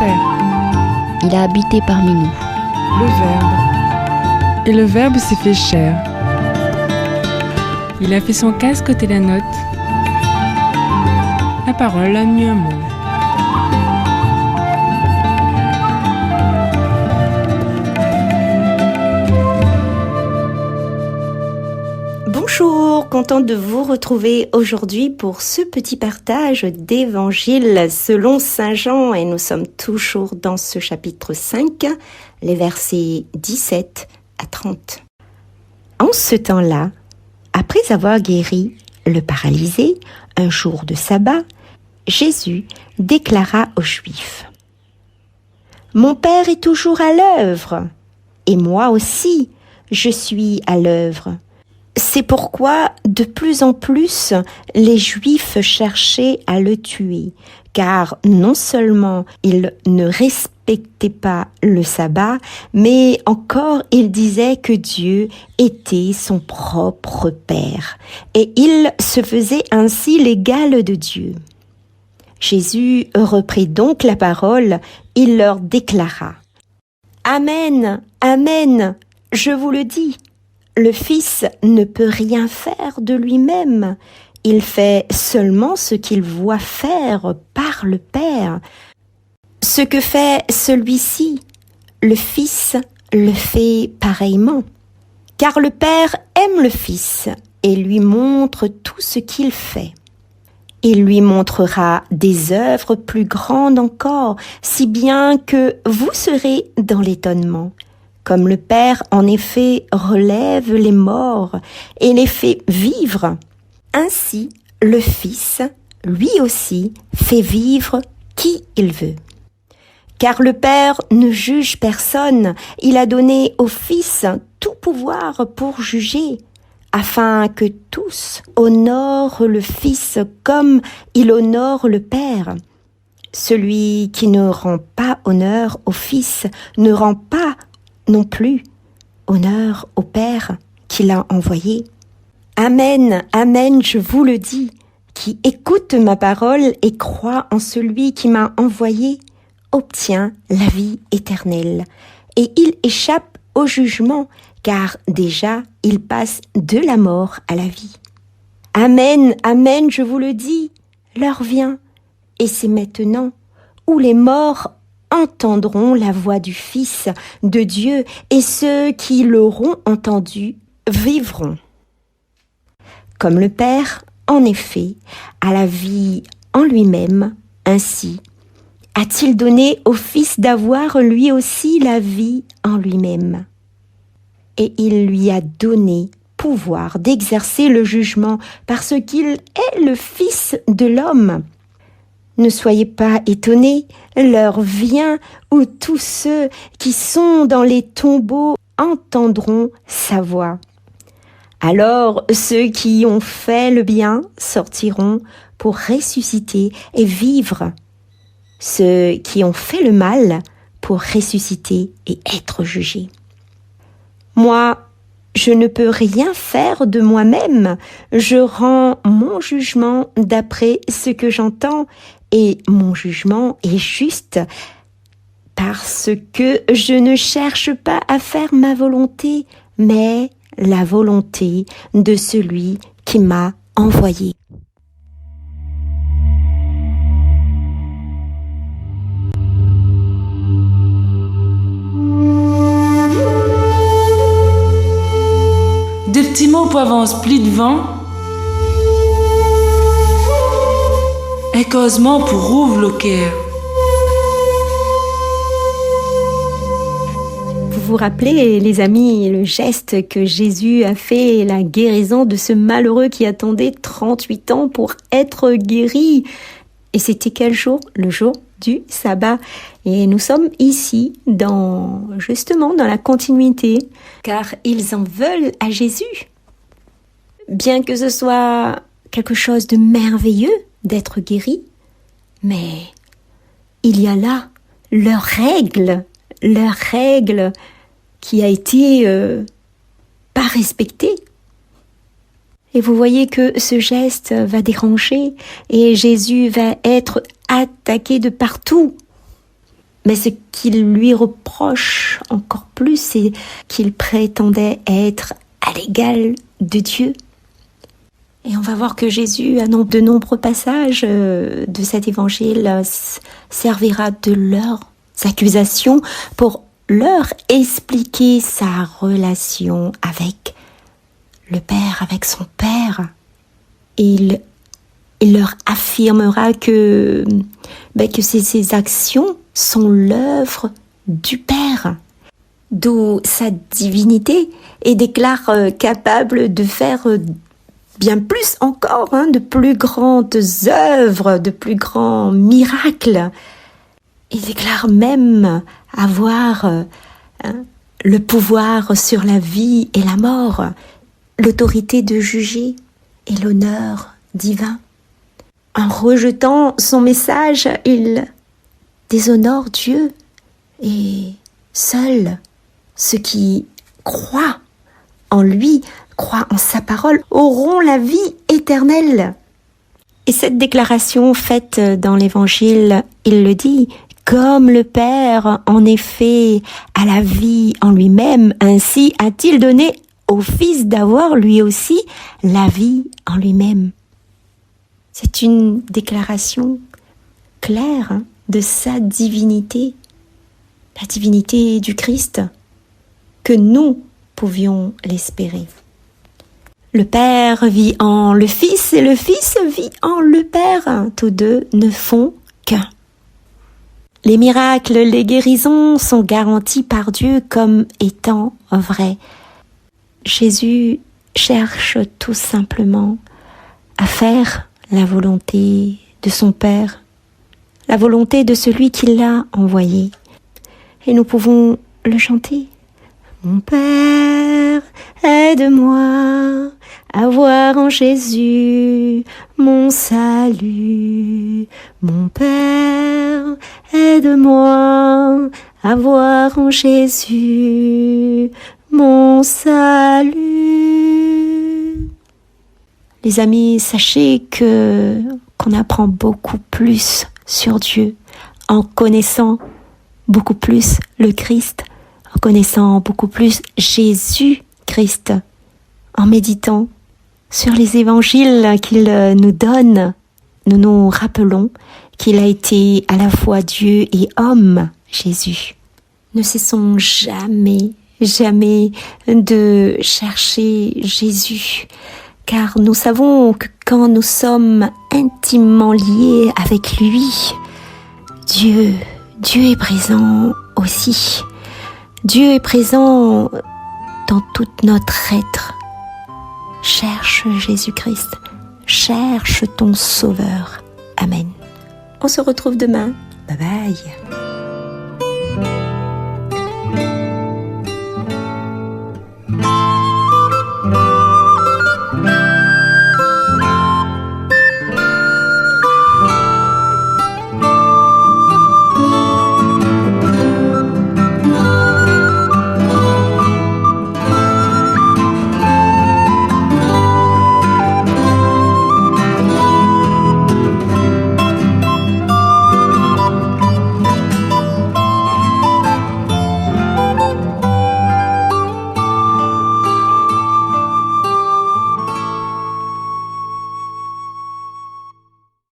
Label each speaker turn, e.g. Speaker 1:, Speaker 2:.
Speaker 1: chair.
Speaker 2: Il a habité parmi nous.
Speaker 1: Le Verbe. Et le Verbe s'est fait chair. Il a fait son casque côté la note. La parole a mis un mot.
Speaker 3: Bonjour, contente de vous retrouver aujourd'hui pour ce petit partage d'évangile selon Saint Jean et nous sommes toujours dans ce chapitre 5, les versets 17 à 30. En ce temps-là, après avoir guéri le paralysé, un jour de sabbat, Jésus déclara aux Juifs : « Mon Père est toujours à l'œuvre, et moi aussi, je suis à l'œuvre. » C'est pourquoi, de plus en plus, les Juifs cherchaient à le tuer, car non seulement ils ne respectaient pas le sabbat, mais encore ils disaient que Dieu était son propre Père, et ils se faisaient ainsi l'égal de Dieu. Jésus reprit donc la parole, il leur déclara : « Amen, Amen, je vous le dis. Le Fils ne peut rien faire de lui-même. Il fait seulement ce qu'il voit faire par le Père. Ce que fait celui-ci, le Fils le fait pareillement. Car le Père aime le Fils et lui montre tout ce qu'il fait. Il lui montrera des œuvres plus grandes encore, si bien que vous serez dans l'étonnement. Comme le Père, en effet, relève les morts et les fait vivre, ainsi le Fils, lui aussi, fait vivre qui il veut. Car le Père ne juge personne, il a donné au Fils tout pouvoir pour juger, afin que tous honorent le Fils comme il honore le Père. Celui qui ne rend pas honneur au Fils ne rend pas non plus honneur au Père qui l'a envoyé. Amen, Amen, je vous le dis, qui écoute ma parole et croit en celui qui m'a envoyé, obtient la vie éternelle, et il échappe au jugement, car déjà il passe de la mort à la vie. Amen, Amen, je vous le dis, l'heure vient, et c'est maintenant, où les morts entendront la voix du Fils de Dieu, et ceux qui l'auront entendu vivront. Comme le Père, en effet, a la vie en lui-même, ainsi a-t-il donné au Fils d'avoir lui aussi la vie en lui-même. Et il lui a donné pouvoir d'exercer le jugement, parce qu'il est le Fils de l'homme. Ne soyez pas étonnés, l'heure vient où tous ceux qui sont dans les tombeaux entendront sa voix. Alors ceux qui ont fait le bien sortiront pour ressusciter et vivre. Ceux qui ont fait le mal pour ressusciter et être jugés. Moi, je ne peux rien faire de moi-même, je rends mon jugement d'après ce que j'entends, et mon jugement est juste, parce que je ne cherche pas à faire ma volonté, mais la volonté de celui qui m'a envoyé.
Speaker 4: Des petits mots pour avancer plus devant. Et causement pour ouvrir le cœur.
Speaker 3: Vous vous rappelez, les amis, le geste que Jésus a fait, la guérison de ce malheureux qui attendait 38 ans pour être guéri. Et c'était quel jour ? Le jour du sabbat. Et nous sommes ici, justement dans la continuité, car ils en veulent à Jésus. Bien que ce soit quelque chose de merveilleux d'être guéri, mais il y a là leur règle qui a été pas respectée. Et vous voyez que ce geste va déranger et Jésus va être attaqué de partout. Mais ce qu'il lui reproche encore plus, c'est qu'il prétendait être à l'égal de Dieu. Et on va voir que Jésus, à de nombreux passages de cet évangile, servira de leurs accusations pour leur expliquer sa relation avec le Père, avec son Père. Et il leur affirmera que ses actions sont l'œuvre du Père, d'où sa divinité, et déclare capable de faire bien plus encore, de plus grandes œuvres, de plus grands miracles. Il déclare même avoir le pouvoir sur la vie et la mort, l'autorité de juger et l'honneur divin. En rejetant son message, il déshonore Dieu, et seuls ceux qui croient en lui, croient en sa parole, auront la vie éternelle. Et cette déclaration faite dans l'Évangile, il le dit, comme le Père, en effet, a la vie en lui-même, ainsi a-t-il donné au Fils d'avoir lui aussi la vie en lui-même. C'est une déclaration claire de sa divinité, la divinité du Christ, que nous pouvions l'espérer. Le Père vit en le Fils et le Fils vit en le Père. Tous deux ne font qu'un. Les miracles, les guérisons sont garantis par Dieu comme étant vrais. Jésus cherche tout simplement à faire la volonté de son Père, la volonté de celui qui l'a envoyé. Et nous pouvons le chanter. Mon Père, aide-moi à voir en Jésus mon salut. Mon Père, aide-moi à voir en Jésus mon salut. Les amis, sachez qu'on apprend beaucoup plus sur Dieu en connaissant beaucoup plus le Christ, en connaissant beaucoup plus Jésus-Christ, en méditant sur les évangiles qu'il nous donne. Nous nous rappelons qu'il a été à la fois Dieu et homme, Jésus. Ne cessons jamais de chercher Jésus, car nous savons que quand nous sommes intimement liés avec lui, Dieu est présent aussi. Dieu est présent dans tout notre être. Cherche Jésus-Christ, cherche ton Sauveur. Amen. On se retrouve demain. Bye bye.